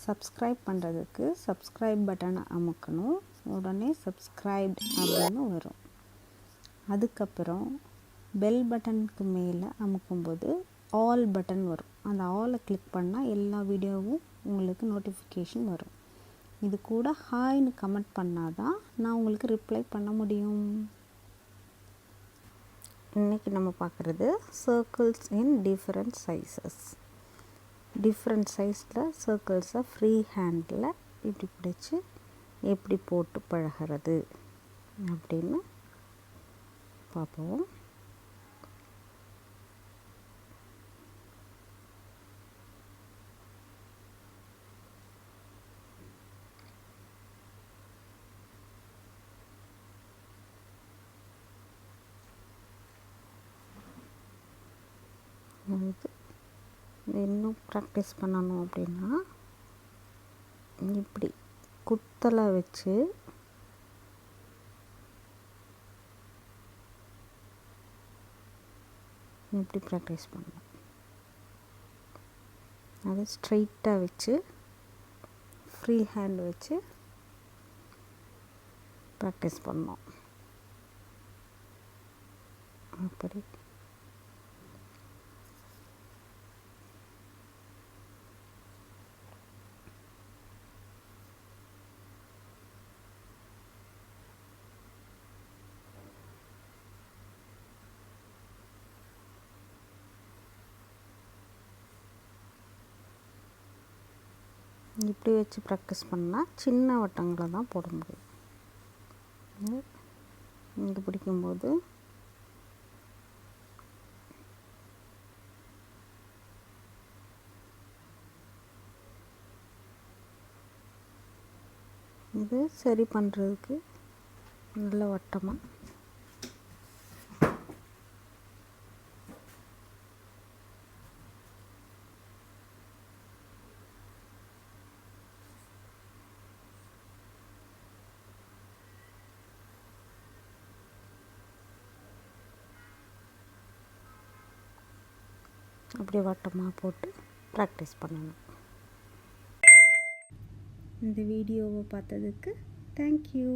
Subscribe பண்ணுறதுக்கு subscribe பட்டனை அமுக்கணும். உடனே சப்ஸ்கிரைப்ட் அப்படின்னு வரும். அதுக்கப்புறம் பெல் பட்டனுக்கு மேலே அமுக்கும்போது ஆல் பட்டன் வரும். அந்த ஆலை கிளிக் பண்ணால் எல்லா வீடியோவும் உங்களுக்கு நோட்டிஃபிகேஷன் வரும். இது கூட ஹாய்னு கமெண்ட் பண்ணால் தான் நான் உங்களுக்கு ரிப்ளை பண்ண முடியும். இன்றைக்கி நம்ம பார்க்குறது circles in different sizes. Different சைஸில் சர்க்கிள்ஸை ஃப்ரீ ஹேண்டில் இப்படி பிடிச்சி எப்படி போட்டு பழகிறது அப்படின்னு பார்ப்போம். இன்னும் ப்ராக்டிஸ் பண்ணணும் அப்படின்னா இப்படி குத்தலை வச்சு இப்படி ப்ராக்டிஸ் பண்ணணும். அது ஸ்ட்ரைட்டாக வச்சு ஃப்ரீ ஹேண்ட் வச்சு ப்ராக்டிஸ் பண்ணோம். அப்படி இப்படி வச்சு ப்ராக்டிஸ் பண்ணால் சின்ன வட்டங்களை தான் போட முடியும். இங்கே பிடிக்கும்போது இது சரி பண்ணுறதுக்கு நல்ல வட்டமாக அப்படி வட்டமாக போட்டு ப்ராக்டிஸ் பண்ணணும். இந்த வீடியோவை பார்த்ததுக்கு தேங்க்யூ.